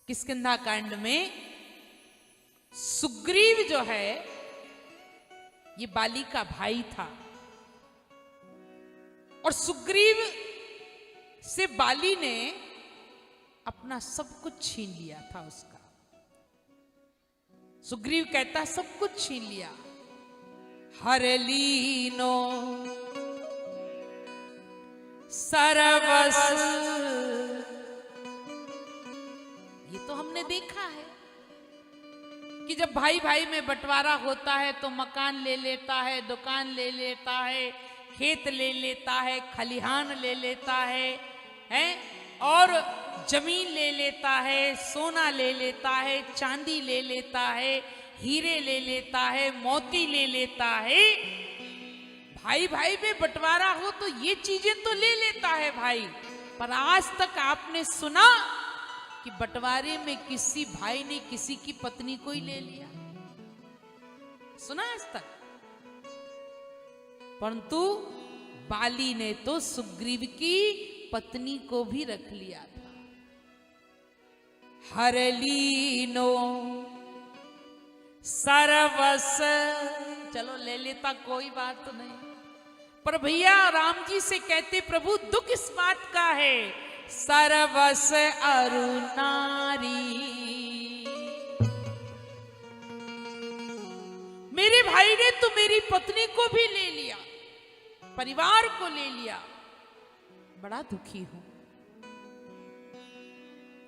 किष्किंधा कांड में सुग्रीव जो है ये बाली का भाई था और सुग्रीव से बाली ने अपना सब कुछ छीन लिया था उसका। सुग्रीव कहता सब कुछ छीन लिया। हर लीनो सर्वस, ये तो हमने देखा है कि जब भाई भाई में बंटवारा होता है तो मकान ले लेता है, दुकान ले लेता है, खेत ले लेता है, खलिहान ले लेता है और जमीन ले लेता है, सोना ले लेता है, चांदी ले लेता है, हीरे ले लेता है, मोती ले लेता है। भाई भाई में बंटवारा हो तो ये चीजें तो ले लेता है भाई, पर आज तक आपने सुना कि बंटवारे में किसी भाई ने किसी की पत्नी को ही ले लिया? सुना आज तक? परंतु बाली ने तो सुग्रीव की पत्नी को भी रख लिया था। हर लीनो सर्वस, चलो ले लेता कोई बात तो नहीं, पर भैया राम जी से कहते प्रभु दुख इस बात का है, सर्वस अरु नारी। मेरे भाई ने तो मेरी पत्नी को भी ले लिया, परिवार को ले लिया, बड़ा दुखी हूं।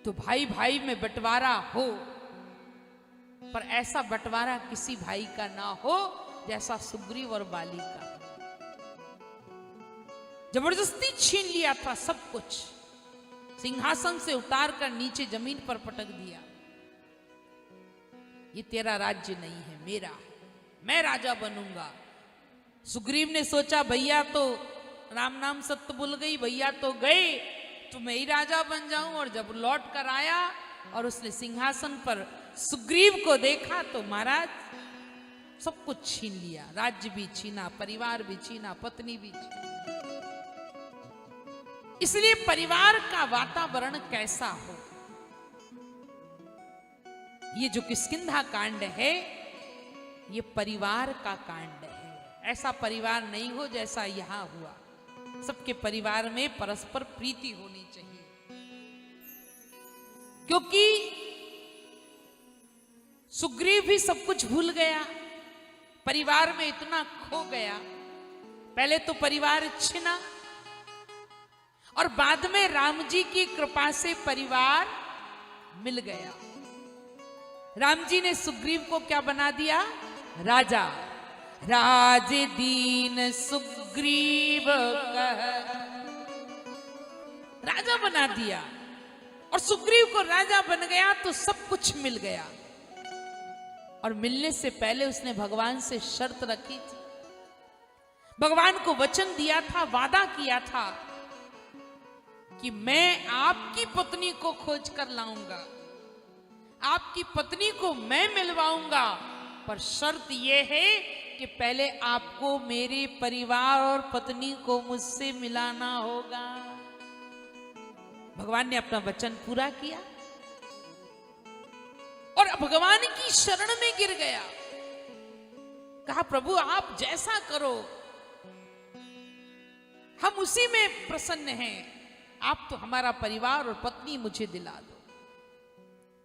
तो भाई भाई में बंटवारा हो, पर ऐसा बंटवारा किसी भाई का ना हो जैसा सुग्रीव और बाली का। जबरदस्ती छीन लिया था सब कुछ, सिंहासन से उतार कर नीचे जमीन पर पटक दिया। ये तेरा राज्य नहीं है, मेरा है, मैं राजा बनूंगा। सुग्रीव ने सोचा भैया तो राम नाम सत्य भूल गई, भैया तो गए तो मैं ही राजा बन जाऊं। और जब लौट कर आया और उसने सिंहासन पर सुग्रीव को देखा तो महाराज सब कुछ छीन लिया, राज्य भी छीना, परिवार भी छीना, पत्नी भी छीना। इसलिए परिवार का वातावरण कैसा हो, ये जो किष्किंधा कांड है ये परिवार का कांड है। ऐसा परिवार नहीं हो जैसा यहां हुआ। सबके परिवार में परस्पर प्रीति होनी चाहिए, क्योंकि सुग्रीव भी सब कुछ भूल गया, परिवार में इतना खो गया। पहले तो परिवार छिना और बाद में राम जी की कृपा से परिवार मिल गया। राम जी ने सुग्रीव को क्या बना दिया? राजा। राज दीन सुग्रीव कह, राजा बना दिया। और सुग्रीव को राजा बन गया तो सब कुछ मिल गया। और मिलने से पहले उसने भगवान से शर्त रखी थी, भगवान को वचन दिया था, वादा किया था कि मैं आपकी पत्नी को खोज कर लाऊंगा, आपकी पत्नी को मैं मिलवाऊंगा, पर शर्त यह है कि पहले आपको मेरे परिवार और पत्नी को मुझसे मिलाना होगा। भगवान ने अपना वचन पूरा किया और भगवान की शरण में गिर गया। कहा प्रभु आप जैसा करो हम उसी में प्रसन्न हैं, आप तो हमारा परिवार और पत्नी मुझे दिला दो।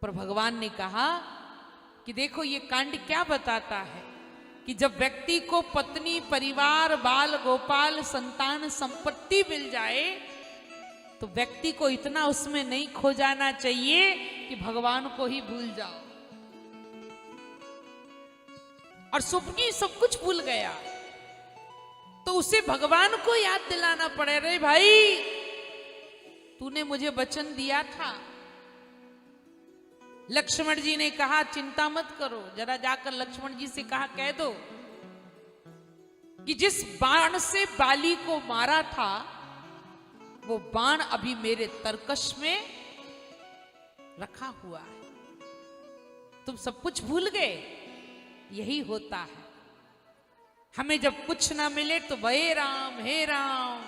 पर भगवान ने कहा कि देखो ये कांड क्या बताता है कि जब व्यक्ति को पत्नी, परिवार, बाल गोपाल, संतान, संपत्ति मिल जाए तो व्यक्ति को इतना उसमें नहीं खो जाना चाहिए कि भगवान को ही भूल जाओ। और सुग्रीव सब कुछ भूल गया तो उसे भगवान को याद दिलाना पड़े, रे भाई तूने मुझे वचन दिया था। लक्ष्मण जी ने कहा चिंता मत करो, जरा जाकर लक्ष्मण जी से कहा कह दो कि जिस बाण से बाली को मारा था वो बाण अभी मेरे तरकश में रखा हुआ है। तुम सब कुछ भूल गए। यही होता है, हमें जब कुछ ना मिले तो हे राम हे राम,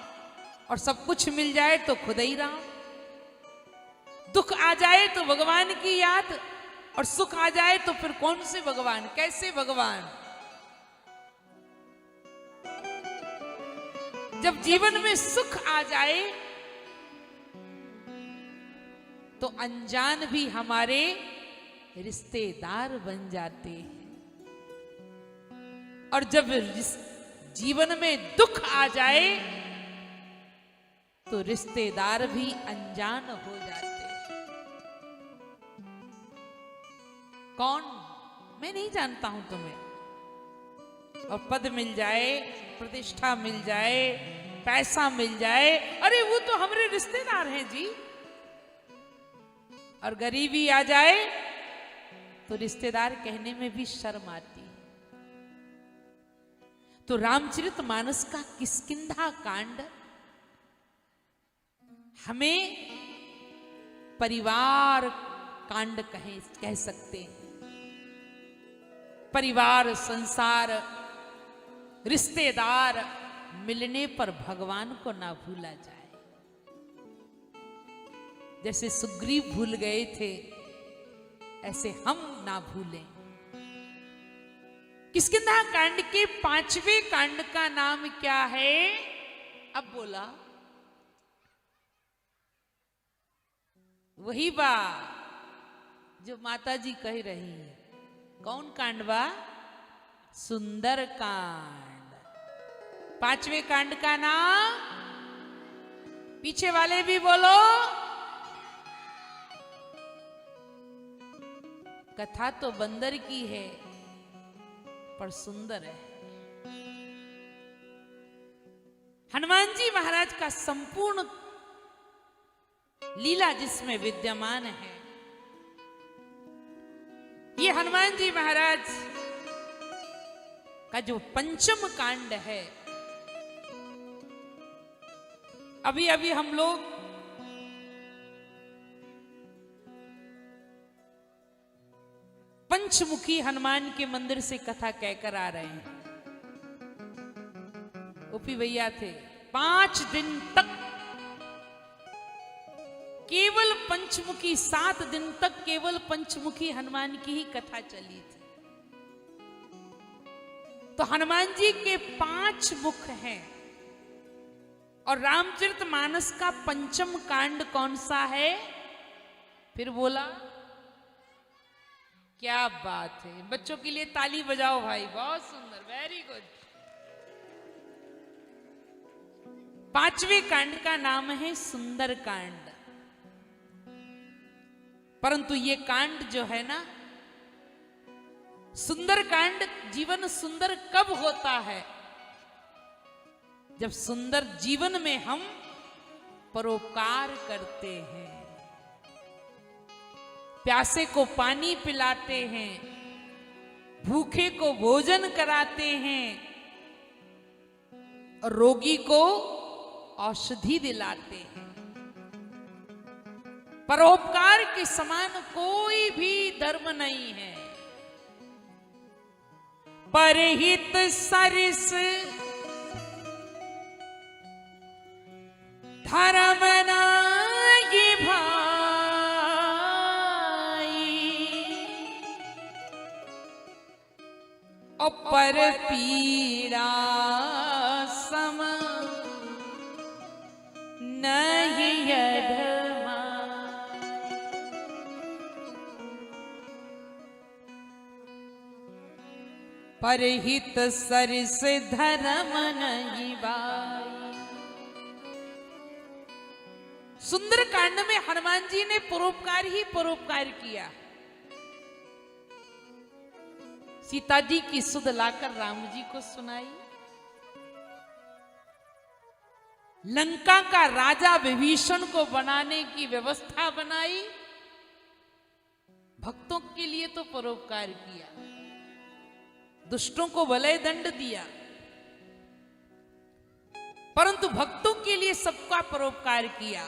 और सब कुछ मिल जाए तो खुद ही राम। दुख आ जाए तो भगवान की याद, और सुख आ जाए तो फिर कौन से भगवान, कैसे भगवान। जब जीवन में सुख आ जाए तो अनजान भी हमारे रिश्तेदार बन जाते हैं, और जब जीवन में दुख आ जाए तो रिश्तेदार भी अनजान हो जाते हैं। कौन? मैं नहीं जानता हूं तुम्हें, और पद मिल जाए, प्रतिष्ठा मिल जाए, पैसा मिल जाए, अरे वो तो हमारे रिश्तेदार हैं जी। और गरीबी आ जाए तो रिश्तेदार कहने में भी शर्म आती है। तो रामचरितमानस का किष्किंधा कांड हमें परिवार कांड कह सकते हैं। परिवार, संसार, रिश्तेदार मिलने पर भगवान को ना भूला जाए। जैसे सुग्रीव भूल गए थे, ऐसे हम ना भूलें। किष्किंधा कांड के 5वें कांड का नाम क्या है? अब बोला वही बात जो माता जी कह रही है। कौन कांड बा? सुंदर कांड। 5वें कांड का नाम, पीछे वाले भी बोलो। कथा तो बंदर की है पर सुंदर है। हनुमान जी महाराज का संपूर्ण लीला जिसमें विद्यमान है। ये हनुमान जी महाराज का जो पंचम कांड है, अभी अभी हम लोग पंचमुखी हनुमान के मंदिर से कथा कहकर आ रहे हैं। ओपी भैया थे, 5 दिन तक केवल पंचमुखी, 7 दिन तक केवल पंचमुखी हनुमान की ही कथा चली थी। तो हनुमान जी के 5 मुख हैं, और रामचरितमानस का पंचम कांड कौन सा है? फिर बोला, क्या बात है। बच्चों के लिए ताली बजाओ भाई, बहुत सुंदर, वेरी गुड। 5वें कांड का नाम है सुंदर कांड। परंतु ये कांड जो है ना, सुंदर कांड, जीवन सुंदर कब होता है? जब सुंदर जीवन में हम परोपकार करते हैं, प्यासे को पानी पिलाते हैं, भूखे को भोजन कराते हैं, और रोगी को औषधि दिलाते हैं। परोपकार के समान कोई भी धर्म नहीं है। परहित सरिस धर्म नाहि भाई, और पर पीड़ा सम नहीं अधमा। परहित सरिस धर्म नहीं भाई। सुंदर कांड में हनुमान जी ने परोपकार ही परोपकार किया। सीता जी की सुध लाकर राम जी को सुनाई। लंका का राजा विभीषण को बनाने की व्यवस्था बनाई। भक्तों के लिए तो परोपकार किया, दुष्टों को वलय दंड दिया, परंतु भक्तों के लिए सबका परोपकार किया।